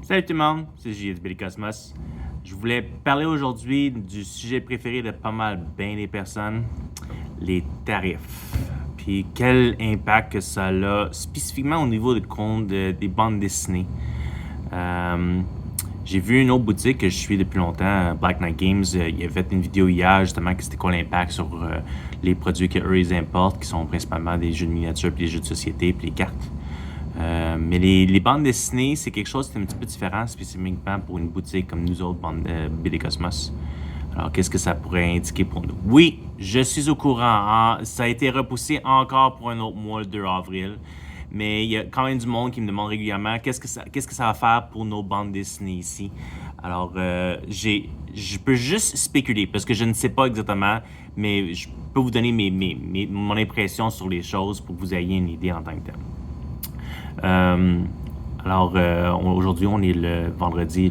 Salut tout le monde, c'est JS Billy Cosmos. Je voulais parler aujourd'hui du sujet préféré de pas mal bien des personnes, les tarifs. Puis quel impact que ça a spécifiquement au niveau des comptes des bandes dessinées. J'ai vu une autre boutique que je suis depuis longtemps, Black Knight Games. Il a fait une vidéo hier justement que c'était quoi l'impact sur les produits qu'eux ils importent, qui sont principalement des jeux de miniatures, puis des jeux de société, puis les cartes. Mais les bandes dessinées, c'est quelque chose qui est un petit peu différent, spécifiquement pour une boutique comme nous autres, BD Cosmos. Alors, qu'est-ce que ça pourrait indiquer pour nous? Oui, je suis au courant. Ça a été repoussé encore pour un autre mois, le 2 avril. Mais il y a quand même du monde qui me demande régulièrement qu'est-ce que ça va faire pour nos bandes dessinées ici. Alors, je peux juste spéculer parce que je ne sais pas exactement, mais je peux vous donner mon impression sur les choses pour que vous ayez une idée en tant que tel. Aujourd'hui, on est le vendredi,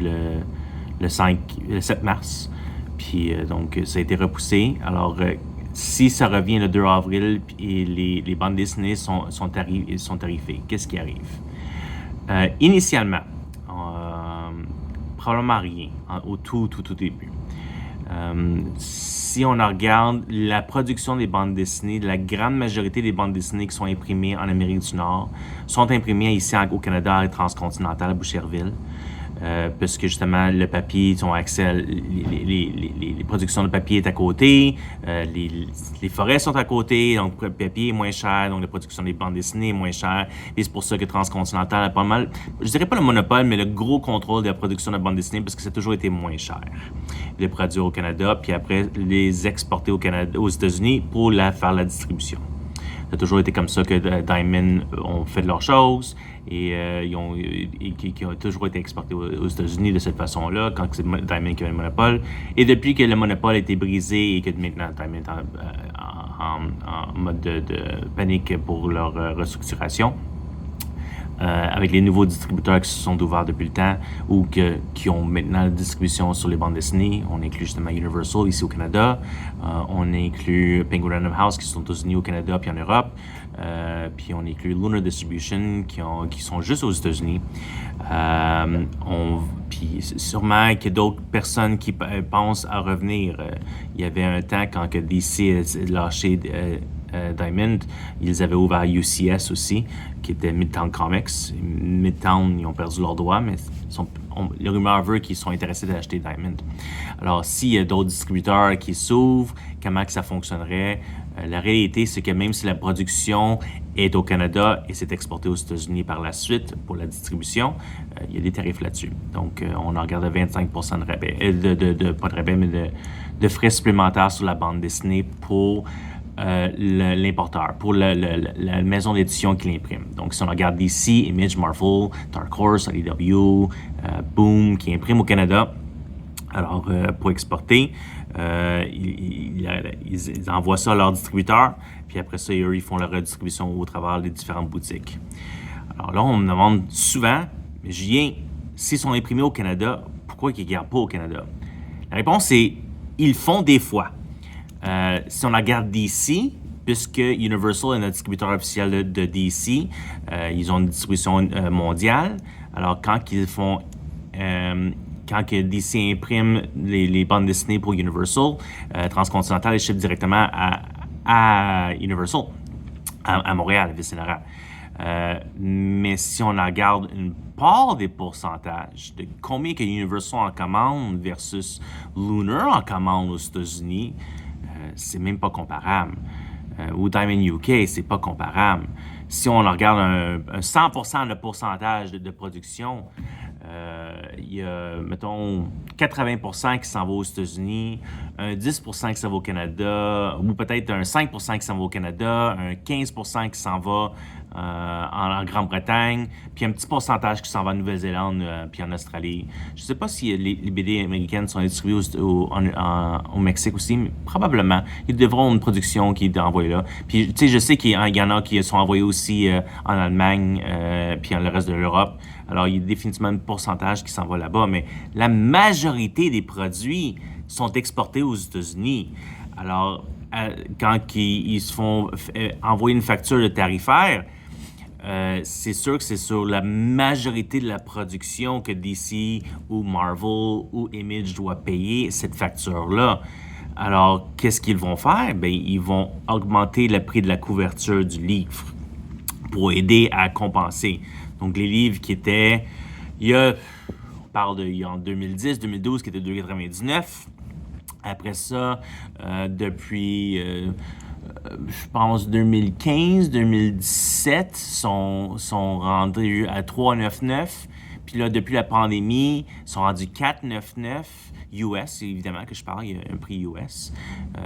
le 7 mars. Puis, donc, ça a été repoussé. Alors, si ça revient le 2 avril et les bandes dessinées sont tarifées, qu'est-ce qui arrive? Initialement, probablement rien, au tout début. Si on regarde la production des bandes dessinées, la grande majorité des bandes dessinées qui sont imprimées en Amérique du Nord sont imprimées ici au Canada à Transcontinental à Boucherville. Parce que justement, le papier, ils ont accès à les productions de papier est à côté, les forêts sont à côté, donc le papier est moins cher, donc la production des bandes dessinées est moins chère. Et c'est pour ça que Transcontinental a pas mal, je dirais pas le monopole, mais le gros contrôle de la production de bandes dessinées parce que ça a toujours été moins cher. Les produire au Canada, puis après les exporter au Canada, aux États-Unis pour faire la distribution. Ça a toujours été comme ça que Diamond ont fait de leurs choses et qui ont toujours été exportés aux États-Unis de cette façon-là, quand c'est Diamond qui avait le monopole. Et depuis que le monopole a été brisé et que maintenant Diamond est en mode de panique pour leur restructuration, avec les nouveaux distributeurs qui se sont ouverts depuis le temps ou qui ont maintenant la distribution sur les bandes dessinées. On inclut justement Universal ici au Canada. On inclut Penguin Random House qui sont aux États-Unis, au Canada puis en Europe. Puis on inclut Lunar Distribution qui sont juste aux États-Unis. Puis sûrement qu'il y a d'autres personnes qui pensent à revenir. Il y avait un temps quand que DC a lâché Diamond, ils avaient ouvert UCS aussi, qui était Midtown Comics. Midtown, ils ont perdu leurs droits, mais les rumeurs veulent qu'ils sont intéressés d'acheter Diamond. Alors, s'il y a d'autres distributeurs qui s'ouvrent, comment que ça fonctionnerait? La réalité, c'est que même si la production est au Canada et c'est exporté aux États-Unis par la suite pour la distribution, il y a des tarifs là-dessus. Donc, on en regarde 25% de rabais, pas de rabais, mais de frais supplémentaires sur la bande dessinée pour l'importeur, pour la maison d'édition qui l'imprime. Donc, si on regarde DC, Image, Marvel, Dark Horse, IDW, Boom, qui imprime au Canada, alors pour exporter, ils envoient ça à leurs distributeurs, puis après ça, eux, ils font la redistribution au travers des différentes boutiques. Alors là, on me demande souvent, Julien, s'ils sont imprimés au Canada, pourquoi ils ne gardent pas au Canada? La réponse est, ils le font des fois. Si on regarde DC, puisque Universal est notre distributeur officiel de DC, ils ont une distribution mondiale. Alors, quand que DC imprime les bandes dessinées pour Universal, Transcontinental les ship directement à Universal, à Montréal, à Ville-Saint-Laurent. Mais si on regarde une part des pourcentages de combien que Universal en commande versus Lunar en commande aux États-Unis, c'est même pas comparable. Ou Diamond UK, c'est pas comparable. Si on regarde un 100% de pourcentage de production, il y a, mettons, 80% qui s'en va aux États-Unis, un 10% qui s'en va au Canada, ou peut-être un 5% qui s'en va au Canada, un 15% qui s'en va en Grande-Bretagne, puis un petit pourcentage qui s'en va en Nouvelle-Zélande, puis en Australie. Je ne sais pas si les BD américaines sont distribuées au Mexique aussi, mais probablement. Ils devront avoir une production qui est envoyée là. Puis, tu sais, je sais qu'il y en a qui sont envoyés aussi en Allemagne, puis le reste de l'Europe. Alors, il y a définitivement un pourcentage qui s'en va là-bas, mais la majorité des produits sont exportés aux États-Unis. Alors, quand ils se font envoyer une facture de tarifaire, c'est sûr que c'est sur la majorité de la production que DC ou Marvel ou Image doit payer cette facture-là. Alors, qu'est-ce qu'ils vont faire? Ben, ils vont augmenter le prix de la couverture du livre pour aider à compenser. Donc, les livres qui étaient, on parle il y a en 2010, 2012, qui étaient 2,99. Après ça, depuis, je pense, 2015, 2017, sont rendus à 3,99. Puis là, depuis la pandémie, ils sont rendus 4,99 US, évidemment que je parle, il y a un prix US.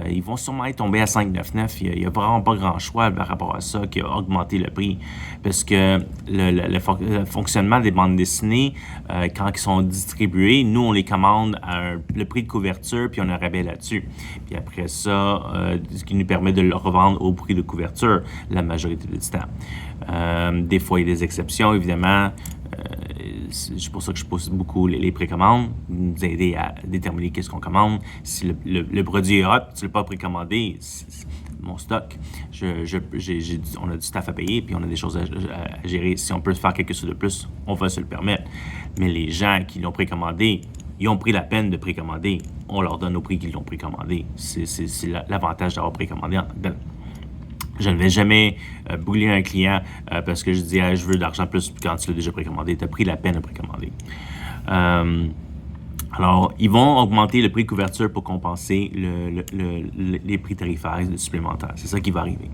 Ils vont sûrement tomber à 5,99. Il n'y a vraiment pas grand choix par rapport à ça qui a augmenté le prix. Parce que le fonctionnement des bandes dessinées, quand ils sont distribués, nous, on les commande à le prix de couverture, puis on a un rabais là-dessus. Puis après ça, ce qui nous permet de le revendre au prix de couverture la majorité du temps. Des fois, il y a des exceptions, évidemment. C'est pour ça que je pousse beaucoup les précommandes, nous aider à déterminer qu'est-ce qu'on commande. Si le produit est hot, tu ne l'as pas précommandé, c'est mon stock. On a du staff à payer, puis on a des choses à gérer. Si on peut faire quelque chose de plus, on va se le permettre. Mais les gens qui l'ont précommandé, ils ont pris la peine de précommander. On leur donne au prix qu'ils l'ont précommandé. C'est l'avantage d'avoir précommandé en tant que tel. Je ne vais jamais brûler un client parce que je dis je veux de l'argent plus quand tu l'as déjà précommandé. Tu as pris la peine de précommander. Alors, ils vont augmenter le prix de couverture pour compenser les prix tarifaires supplémentaires. C'est ça qui va arriver.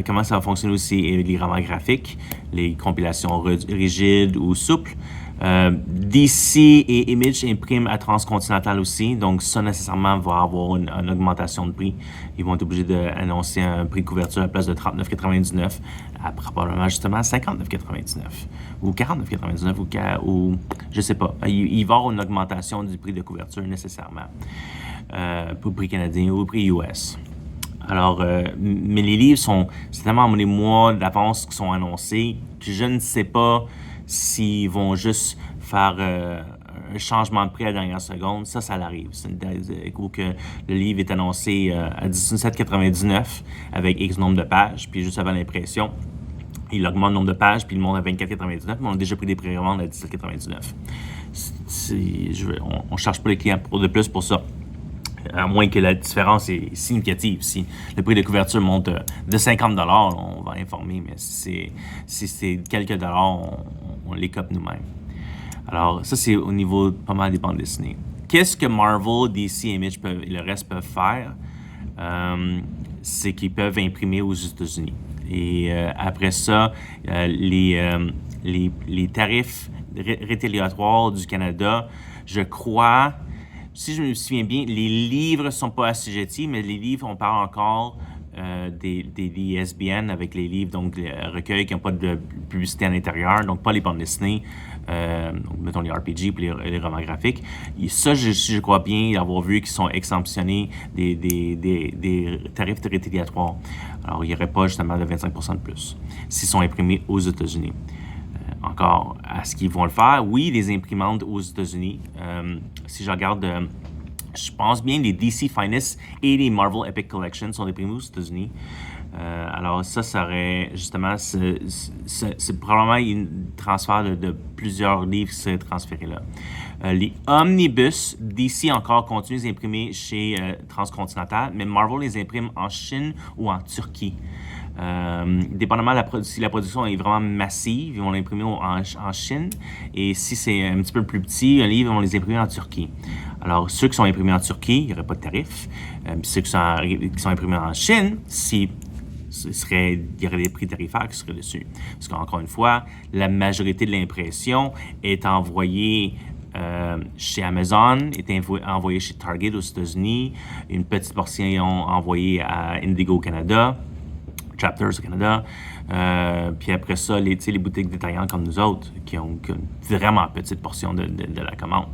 Comment ça va fonctionner aussi? Les romans graphiques, les compilations rigides ou souples. DC et Image impriment à Transcontinental aussi, donc ça nécessairement va avoir une augmentation de prix. Ils vont être obligés d'annoncer un prix de couverture à la place de 39,99 à probablement justement 59,99 ou 49,99 ou je sais pas. Il va y avoir une augmentation du prix de couverture nécessairement pour le prix canadien ou le prix US. Alors, mais les livres c'est tellement des mois d'avance qui sont annoncés que je ne sais pas s'ils vont juste faire un changement de prix à la dernière seconde. Ça l'arrive. Ou que le livre est annoncé à 17,99 avec X nombre de pages, puis juste avant l'impression, il augmente le nombre de pages, puis il monte à 24,99, mais on a déjà pris des précommandes à 17,99. On ne cherche pas les clients de plus pour ça. À moins que la différence est significative. Si le prix de couverture monte de 50 $, on va informer, mais si c'est quelques dollars, on les cope nous-mêmes. Alors, ça, c'est au niveau pas mal des bandes dessinées. Qu'est-ce que Marvel, DC, Image et le reste peuvent faire? C'est qu'ils peuvent imprimer aux États-Unis. Et après ça, les tarifs rétaliatoires du Canada, je crois... Si je me souviens bien, les livres ne sont pas assujettis, mais les livres, on parle encore des ISBN avec les livres, donc les recueils qui n'ont pas de publicité à l'intérieur, donc pas les bandes dessinées, donc mettons les RPG et les romans graphiques. Et ça, je crois bien avoir vu qu'ils sont exemptionnés des tarifs rétaliatoires. Alors, il n'y aurait pas justement de 25% de plus s'ils sont imprimés aux États-Unis. Encore, est-ce qu'ils vont le faire? Oui, les imprimantes aux États-Unis. Si je regarde, je pense bien les DC Finest et les Marvel Epic Collection sont imprimés aux États-Unis. Alors ça serait justement, c'est probablement un transfert de plusieurs livres qui seraient transférés là. Les omnibus, DC encore continuent d'imprimer chez Transcontinental, mais Marvel les imprime en Chine ou en Turquie. Dépendamment si la production est vraiment massive, ils vont l'imprimer en Chine. Et si c'est un petit peu plus petit, un livre, ils vont les imprimer en Turquie. Alors, ceux qui sont imprimés en Turquie, il n'y aurait pas de tarif. Ceux qui sont imprimés en Chine, il y aurait des prix tarifaires qui seraient dessus. Parce qu'encore une fois, la majorité de l'impression est envoyée chez Amazon, est envoyée chez Target aux États-Unis, une petite portion envoyée à Indigo au Canada, Chapters au Canada, puis après ça, les boutiques détaillantes comme nous autres, qui ont une vraiment petite portion de la commande.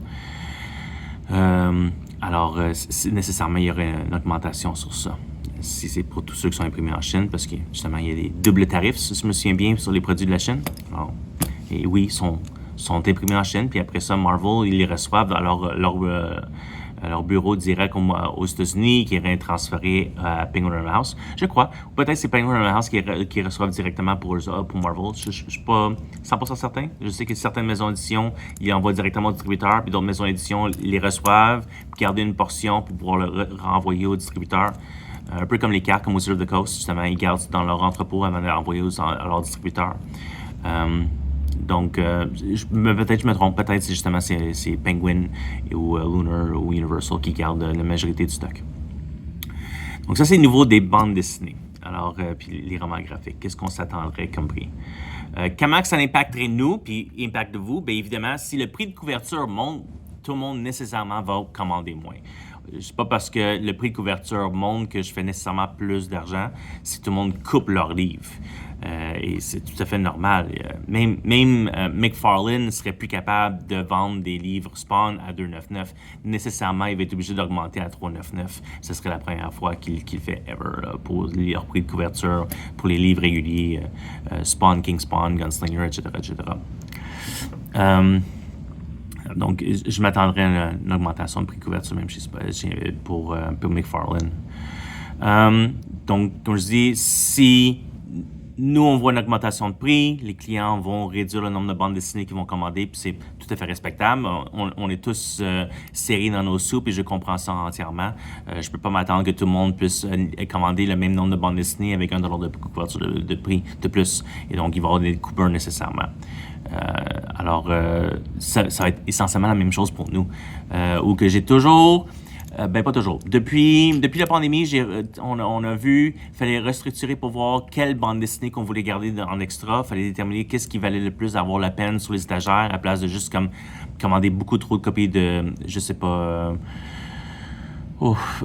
Alors, nécessairement, il y aurait une augmentation sur ça. Si c'est pour tous ceux qui sont imprimés en Chine, parce que justement, il y a des doubles tarifs, si je me souviens bien, sur les produits de la Chine. Alors, et oui, ils sont imprimés en Chine, puis après ça, Marvel, ils les reçoivent dans leur bureau direct aux États-Unis, qui est transféré à Penguin Random House, je crois. Ou peut-être c'est Penguin Random House qui reçoivent directement pour Marvel. Je suis pas 100% certain. Je sais que certaines maisons d'édition, ils envoient directement au distributeur, puis d'autres maisons d'édition les reçoivent, puis gardent une portion pour pouvoir le renvoyer au distributeur. Un peu comme les cartes, comme Wizard of the Coast, justement, ils gardent dans leur entrepôt avant de les envoyer à leur distributeur. Donc, peut-être je me trompe, peut-être justement c'est Penguin ou Lunar ou Universal qui gardent la majorité du stock. Donc ça, c'est le niveau des bandes dessinées. Alors, puis les romans graphiques, qu'est-ce qu'on s'attendrait comme prix? Comment ça impacterait nous, puis impacte vous? Bien évidemment, si le prix de couverture monte, tout le monde nécessairement va commander moins. C'est pas parce que le prix de couverture monte que je fais nécessairement plus d'argent, si tout le monde coupe leurs livres. Et c'est tout à fait normal. Même McFarlane ne serait plus capable de vendre des livres Spawn à 2,99. Nécessairement, il va être obligé d'augmenter à 3,99. Ce serait la première fois qu'il fait ever là, pour leur prix de couverture, pour les livres réguliers, Spawn, King Spawn, Gunslinger, etc. Donc, je m'attendrais à une augmentation de prix de couverture, même pour McFarlane. Donc, comme je dis, si nous, on voit une augmentation de prix, les clients vont réduire le nombre de bandes dessinées qu'ils vont commander, puis c'est tout à fait respectable. On est tous serrés dans nos soupes et je comprends ça entièrement. Je peux pas m'attendre que tout le monde puisse commander le même nombre de bandes dessinées avec $1 de couverture de prix de plus. Et donc, il va y avoir des coupures nécessairement. Alors, ça va être essentiellement la même chose pour nous. Ou que j'ai toujours... pas toujours. Depuis la pandémie, on a vu, il fallait restructurer pour voir quelle bande dessinée qu'on voulait garder en extra. Il fallait déterminer qu'est-ce qui valait le plus avoir la peine sur les étagères, à la place de juste commander beaucoup trop de copies de, je sais pas,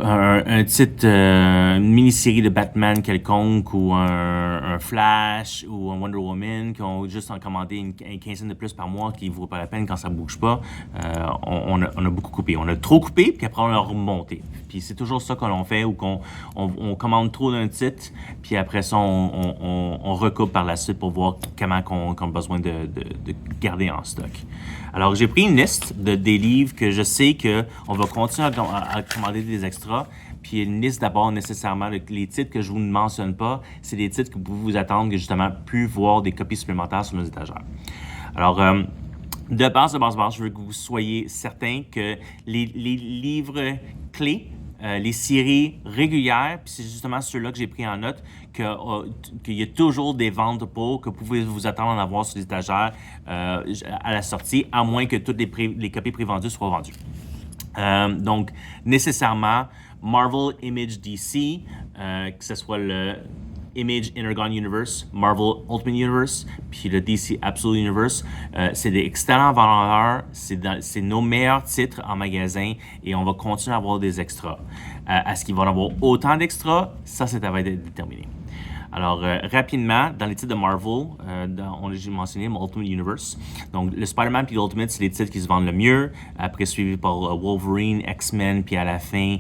un titre, une mini-série de Batman quelconque ou un Flash ou un Wonder Woman qui ont juste en commandé une quinzaine de plus par mois qui ne vaut pas la peine quand ça ne bouge pas. On a beaucoup coupé. On a trop coupé, puis après on a remonté. Puis c'est toujours ça que l'on fait, ou qu'on commande trop d'un titre, puis après ça on recoupe par la suite pour voir comment on a besoin de garder en stock. Alors j'ai pris une liste des livres que je sais qu'on va continuer à commander des extras. Puis une liste d'abord nécessairement, les titres que je vous ne mentionne pas, c'est des titres que vous pouvez vous attendre que justement plus voir des copies supplémentaires sur nos étagères. Alors, de base, je veux que vous soyez certains que les livres clés, les séries régulières, puis c'est justement ceux-là que j'ai pris en note, qu'il y a toujours des ventes pour, que vous pouvez vous attendre à en avoir sur les étagères à la sortie, à moins que toutes les copies prévendues soient vendues. Donc, nécessairement, Marvel Image DC, que ce soit le Image Intergon Universe, Marvel Ultimate Universe, puis le DC Absolute Universe, c'est des excellents vendeurs, c'est nos meilleurs titres en magasin et on va continuer à avoir des extras. Est-ce qu'ils vont avoir autant d'extras? Ça, c'est à être déterminé. Alors, rapidement, dans les titres de Marvel, j'ai mentionné Ultimate Universe. Donc, le Spider-Man puis l'Ultimate, c'est les titres qui se vendent le mieux. Après, suivi par Wolverine, X-Men, puis à la fin,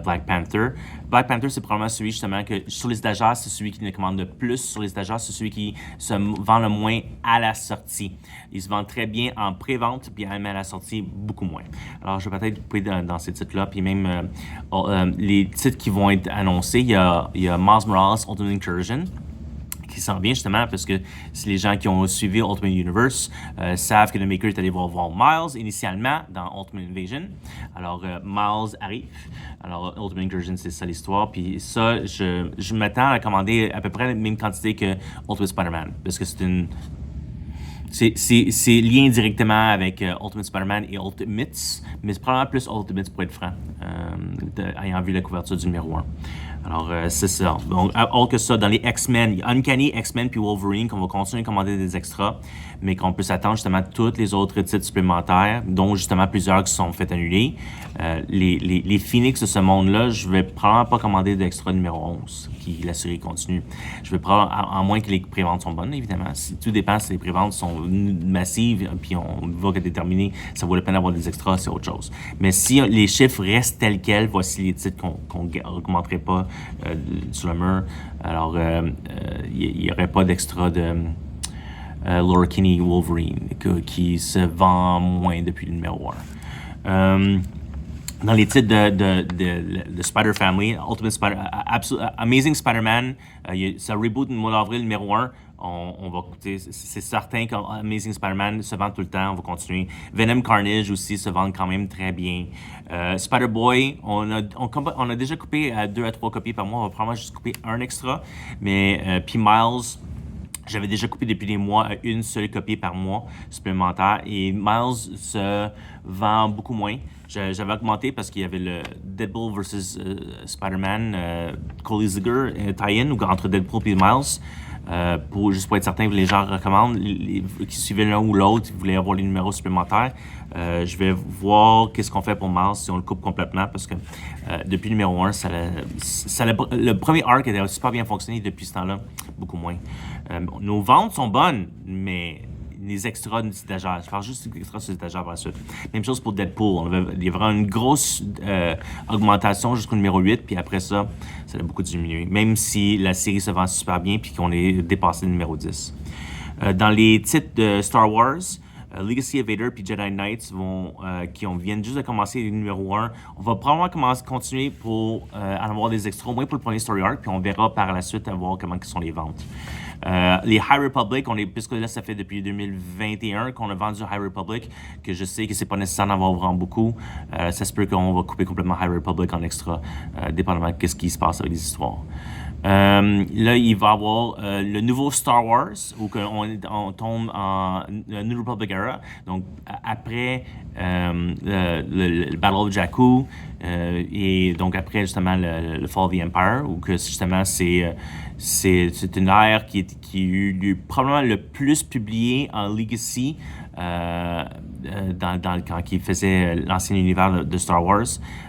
Black Panther. Black Panther, c'est probablement celui, justement, que sur les étagères, c'est celui qui ne commande le plus. Sur les étagères, c'est celui qui se vend le moins à la sortie. Il se vend très bien en pré-vente, puis à la sortie, beaucoup moins. Alors, je vais peut-être couper dans ces titres-là. Puis même, les titres qui vont être annoncés, il y a Miles Morales, Ultimate Incursion, qui s'en vient justement parce que si les gens qui ont suivi Ultimate Universe savent que le maker est allé voir Miles initialement dans Ultimate Invasion. Alors, Miles arrive. Alors, Ultimate Incursion, c'est ça l'histoire. Puis ça, je m'attends à commander à peu près la même quantité que Ultimate Spider-Man parce que c'est lié directement avec Ultimate Spider-Man et Ultimates, mais c'est probablement plus Ultimates pour être franc, ayant vu la couverture du numéro 1. Alors, c'est ça. Donc, autre que ça, dans les X-Men, il y a Uncanny, X-Men puis Wolverine qu'on va continuer à commander des extras, mais qu'on peut s'attendre justement à tous les autres titres supplémentaires, dont justement plusieurs qui sont fait annuler. Les Phoenix de ce monde-là, je vais probablement pas commander d'extra numéro 11, qui la série continue. Je vais probablement, à moins que les préventes sont bonnes, évidemment. Tout dépend si les préventes sont massives, puis on va déterminer ça vaut la peine d'avoir des extras, c'est autre chose. Mais si les chiffres restent tels quels, voici les titres qu'on ne augmenterait pas sur le mur. Alors, il n'y aurait pas d'extra de Laura Kinney Wolverine qui se vend moins depuis le numéro 1. Dans les titres de Spider Family, Ultimate Spider, Amazing Spider-Man, ça reboot le mois d'avril numéro 1. On va, c'est certain qu'Amazing Spider-Man se vend tout le temps, on va continuer. Venom Carnage aussi se vend quand même très bien. Spider-Boy, on a déjà coupé 2 à 3 copies par mois, on va probablement juste couper un extra. Mais puis Miles, j'avais déjà coupé depuis des mois une seule copie par mois supplémentaire et Miles se vend beaucoup moins. J'avais augmenté parce qu'il y avait le Deadpool vs Spider-Man Cole Ziegler tie-in entre Deadpool et Miles. Juste pour être certain que les gens recommandent, qui suivaient l'un ou l'autre, ils voulaient avoir les numéros supplémentaires. Je vais voir qu'est-ce qu'on fait pour Miles si on le coupe complètement parce que depuis le numéro 1, le premier arc a super bien fonctionné depuis ce temps-là, beaucoup moins. Nos ventes sont bonnes, mais les extras d'étagère. Je parle juste des extras sur les étagères par la suite. Même chose pour Deadpool. Il y a vraiment une grosse augmentation jusqu'au numéro 8, puis après ça, ça a beaucoup diminué. Même si la série se vend super bien, puis qu'on est dépassé le numéro 10. Dans les titres de Star Wars, Legacy of Vader puis Jedi Knights viennent juste de commencer le numéro 1. On va probablement continuer pour en avoir des extras, au moins pour le premier story arc, puis on verra par la suite à voir comment sont les ventes. Les High Republic, puisque là, ça fait depuis 2021 qu'on a vendu High Republic, que je sais que c'est pas nécessaire d'en avoir vraiment beaucoup. Ça se peut qu'on va couper complètement High Republic en extra, dépendamment de ce qui se passe avec les histoires. Là, il va y avoir le nouveau Star Wars, où on tombe en New Republic Era, donc après le Battle of Jakku, et donc après justement le Fall of the Empire, où que justement c'est une ère qui a eu probablement le plus publié en Legacy quand il faisait l'ancien univers de Star Wars.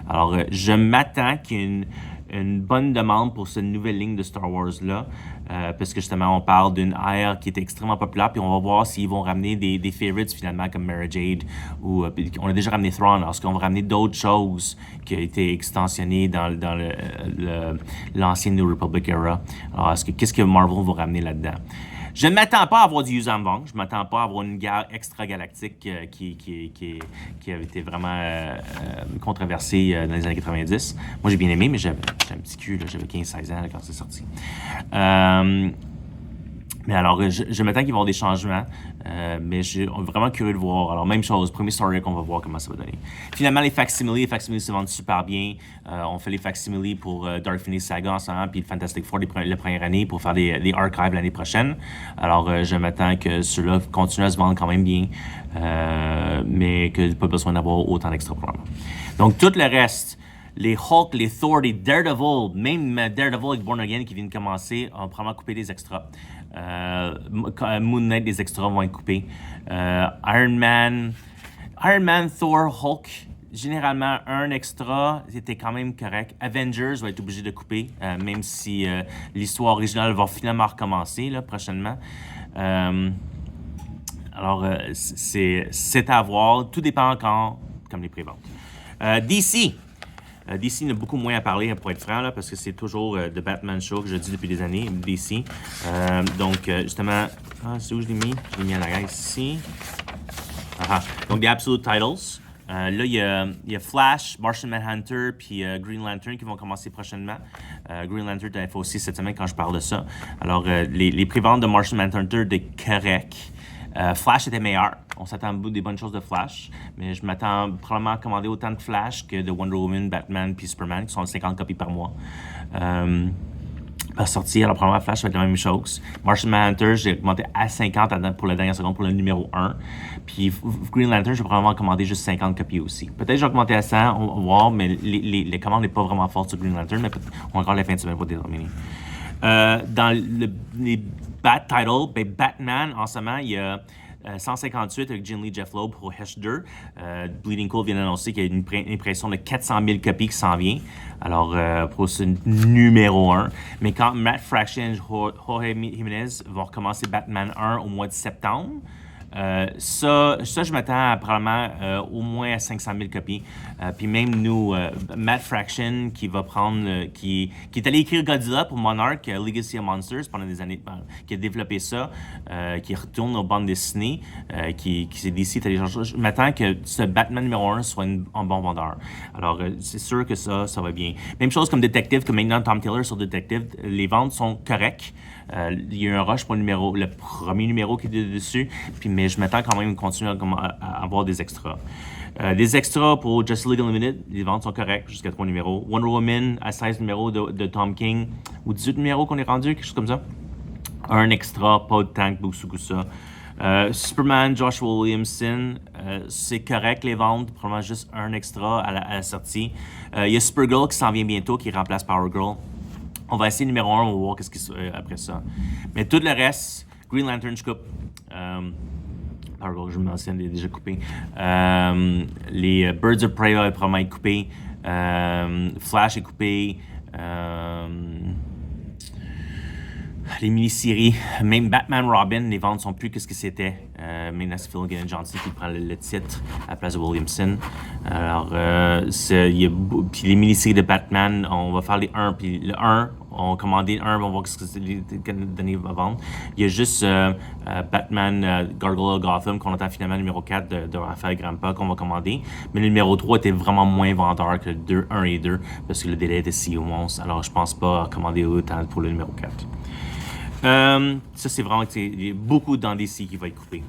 Alors, je m'attends qu'il y ait une bonne demande pour cette nouvelle ligne de Star Wars-là, parce que justement, on parle d'une ère qui était extrêmement populaire, puis on va voir s'ils vont ramener des favorites finalement comme Mara Jade, ou on a déjà ramené Thrawn, alors est-ce qu'on va ramener d'autres choses qui ont été extensionnées dans l'ancienne New Republic era? Alors, qu'est-ce que Marvel va ramener là-dedans? Je ne m'attends pas à avoir du Yuuzhan Vong. Je ne m'attends pas à avoir une guerre extra-galactique qui avait été vraiment controversée dans les années 90. Moi, j'ai bien aimé, mais j'avais un petit cul. J'avais 15-16 ans quand c'est sorti. Mais alors, je m'attends qu'il va y avoir des changements, mais je suis vraiment curieux de voir. Alors, même chose, premier story qu'on va voir comment ça va donner. Finalement, les facsimilés se vendent super bien. On fait les facsimilés pour Dark Phoenix Saga en ce moment, puis le Fantastic Four la première année pour faire des archives l'année prochaine. Alors, je m'attends que ceux-là continuent à se vendre quand même bien, mais que pas besoin d'avoir autant d'extra probablement. Donc, tout le reste, les Hulk, les Thor, les Daredevil, même Daredevil avec Born Again qui vient de commencer, on va probablement couper des extras. Moon Knight, les extras vont être coupés. Iron Man, Thor, Hulk, généralement un extra, c'était quand même correct. Avengers va être obligé de couper, même si l'histoire originale va finalement recommencer là, prochainement. Alors, c'est à voir. Tout dépend quand, comme les préventes. DC. DC n'a beaucoup moins à parler, pour être franc, là, parce que c'est toujours The Batman Show que je dis depuis des années, DC. Donc, justement, c'est où je l'ai mis? Je l'ai mis à l'arrière ici. Donc, des Absolute Titles. Là, il y a Flash, Martian Manhunter, puis Green Lantern qui vont commencer prochainement. Green Lantern t'avais fait aussi cette semaine quand je parle de ça. Alors, les préventes de Martian Manhunter étaient corrects. Flash était meilleur. On s'attend à des bonnes choses de Flash, mais je m'attends probablement à commander autant de Flash que de Wonder Woman, Batman puis Superman, qui sont 50 copies par mois. À sortir, alors probablement Flash va être la même chose. Martian Manhunter, j'ai augmenté à 50 pour la dernière seconde pour le numéro 1. Puis Green Lantern, je vais probablement commander juste 50 copies aussi. Peut-être j'ai augmenté à 100, on va voir, mais les commandes n'est pas vraiment fortes sur Green Lantern, mais on a encore la fin de semaine pour déterminer. Dans les Bat Titles, ben Batman, en ce moment, il y a 158 avec Jin Lee Jeff Loeb pour Hesh 2. Bleeding Cool vient d'annoncer qu'il y a une impression de 400 000 copies qui s'en vient. Alors, pour ce numéro 1. Mais quand Matt Fraction et Jorge Jiménez vont recommencer Batman 1 au mois de septembre, Ça, je m'attends à probablement au moins à 500 000 copies. Puis même nous, Matt Fraction, qui va prendre, qui est allé écrire Godzilla pour Monarch, Legacy of Monsters pendant des années, qui a développé ça, qui retourne aux bandes dessinées, qui s'est DC téléchargé. Je m'attends que ce Batman numéro 1 soit un bon vendeur. Alors, c'est sûr que ça va bien. Même chose comme Detective, comme maintenant Tom Taylor sur Detective, les ventes sont correctes. Il y a eu un rush pour le premier numéro qui est dessus, mais je m'attends quand même de continuer à avoir des extras. Des extras pour Justice League Unlimited, les ventes sont correctes jusqu'à 3 numéros. Wonder Woman à 16 numéros de Tom King, ou 18 numéros qu'on est rendu, quelque chose comme ça. Un extra, pas de tank, beaucoup ça. Superman, Joshua Williamson, c'est correct les ventes, probablement juste un extra à la sortie. Il y a Supergirl qui s'en vient bientôt, qui remplace Power Girl. On va essayer numéro 1, on va voir qu'est-ce qui se après ça. Mais tout le reste, Green Lantern, je coupe. Power Girl, je me mentionne, il est déjà coupé. Les Birds of Prey vont probablement être coupés. Flash est coupé. Les mini-séries, même Batman Robin, les ventes sont plus que ce que c'était. Maintenant, c'est Phil Johnson qui prend le titre à la place de Williamson. Alors, puis les mini-séries de Batman, on va faire les 1, puis le 1, on va commander 1, on va voir ce que les données va vendre. Il y a juste Batman Gargoyle Gotham qu'on attend finalement numéro 4 de Raphaël Grampa qu'on va commander. Mais le numéro 3 était vraiment moins vendeur que le 1 et 2 parce que le délai était si immense. Alors, je pense pas commander autant pour le numéro 4. Ça, c'est vraiment il y a beaucoup dans DC qui va être coupé.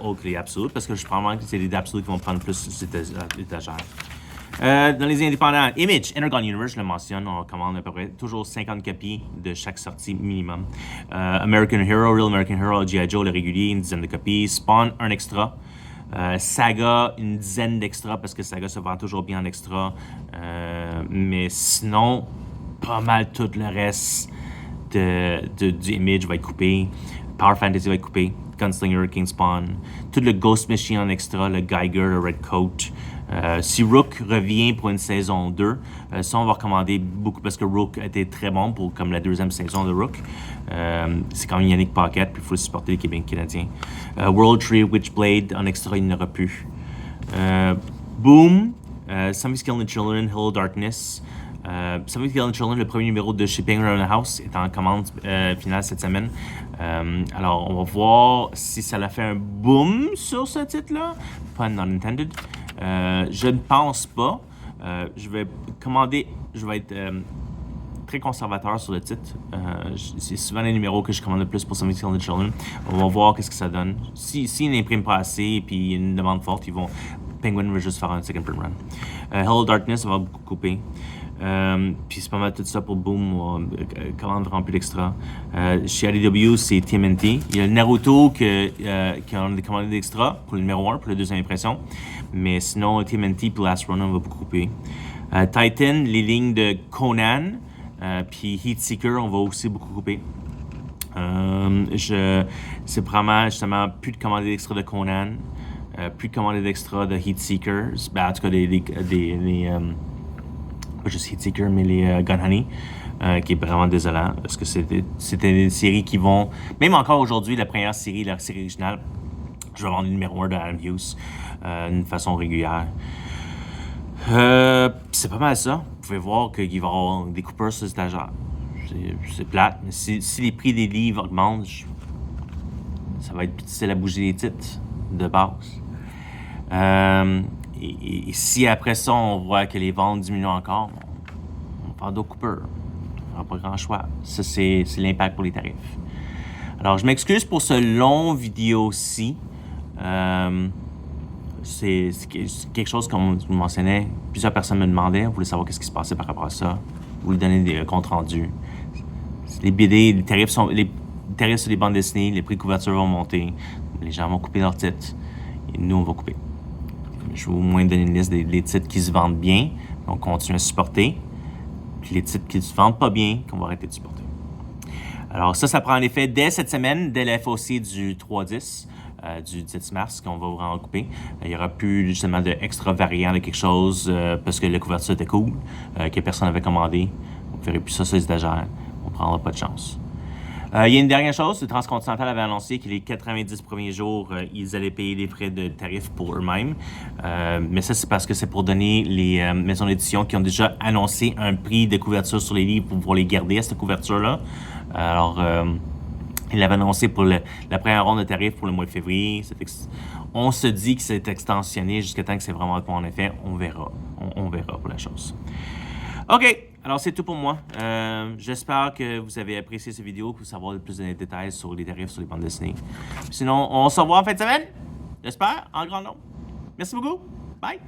Autre que les Absolutes, parce que je pense vraiment que c'est les Absolutes qui vont prendre plus d'étagères. Dans les indépendants, Image, Energon Universe, je le mentionne, on commande à peu près toujours 50 copies de chaque sortie minimum. American Hero, Real American Hero, G.I. Joe, le régulier, une dizaine de copies. Spawn, un extra. Saga, une dizaine d'extras, parce que Saga se vend toujours bien en extra. Mais sinon, pas mal tout le reste du Image va être coupé. Power Fantasy va être coupé. Gunslinger, King Spawn. Tout le Ghost Machine en extra, le Geiger, le Red Coat. Si Rook revient pour une saison 2, ça on va recommander beaucoup parce que Rook a été très bon pour comme la deuxième saison de Rook. C'est quand même Yannick Paquette, puis il faut supporter les Québec canadiens. World Tree, Witchblade, en extra il n'y en aura plus. Boom, Somebody's Killing the Children, Hello Darkness. Somebody's Killing the Children, le premier numéro de Shipping Around the House, est en commande finale cette semaine. Alors, on va voir si ça a fait un boom sur ce titre-là. Pun not intended. Je ne pense pas. Je vais être très conservateur sur le titre. C'est souvent les numéros que je commande le plus pour Somebody's Killing the Children. On va voir qu'est-ce que ça donne. S'ils n'impriment pas assez et puis il y a une demande forte, Penguin va juste faire un second print run. Hello Darkness, on va beaucoup couper. Puis c'est pas mal tout ça pour Boom, commande vraiment plus d'extra. Chez ADW, c'est TMNT. Il y a le Naruto qui a des commandes d'extra pour le numéro 1, pour la deuxième impression. Mais sinon, TMNT puis Last Run, on va beaucoup couper. Titan, les lignes de Conan, puis Heatseeker, on va aussi beaucoup couper. C'est vraiment justement plus de commandes d'extra de Conan, plus de commandes d'extra de Heatseekers. En tout cas, pas juste Heatseeker, mais les Gun Honey, qui est vraiment désolant, parce que c'était des séries qui vont... Même encore aujourd'hui, la première série, la série originale, je vais vendre le numéro 1 de Adam Hughes d'une façon régulière. C'est pas mal ça. Vous pouvez voir qu'il va y avoir des coupeurs sur les étagères. C'est plate, mais si les prix des livres augmentent, ça va être plus difficile à bouger les titres de base. Et si après ça, on voit que les ventes diminuent encore, on va faire d'autres coupeurs. On n'a pas grand choix. Ça, c'est l'impact pour les tarifs. Alors, je m'excuse pour ce long vidéo-ci. C'est quelque chose, comme je vous mentionnais, plusieurs personnes me demandaient, on voulait savoir qu'est-ce qui se passait par rapport à ça. Vous lui donnez des comptes rendus. Les BD, les tarifs sur les bandes dessinées, les prix de couverture vont monter. Les gens vont couper leurs titres. Et nous, on va couper. Je vais au moins donner une liste des titres qui se vendent bien, qu'on continue à supporter, puis les titres qui ne se vendent pas bien, qu'on va arrêter de supporter. Alors ça prend en effet dès cette semaine, dès la FOC du 3-10, du 10 mars, qu'on va vraiment couper. Il n'y aura plus justement d'extra variant de quelque chose parce que la couverture était cool, que personne n'avait commandé. On ne ferait plus ça sur les étagères. On ne prendra pas de chance. Il y a une dernière chose, le Transcontinental avait annoncé que les 90 premiers jours, ils allaient payer les frais de tarif pour eux-mêmes. Mais ça, c'est parce que c'est pour donner les maisons d'édition qui ont déjà annoncé un prix de couverture sur les livres pour pouvoir les garder à cette couverture-là. Alors, ils l'avaient annoncé pour la première ronde de tarifs pour le mois de février. On se dit que c'est extensionné jusqu'à temps que c'est vraiment pas en effet. On verra. On verra pour la chose. OK, alors c'est tout pour moi. J'espère que vous avez apprécié cette vidéo pour savoir plus de détails sur les tarifs sur les bandes dessinées. Sinon, on se revoit en fin de semaine. J'espère, en grand nombre. Merci beaucoup. Bye.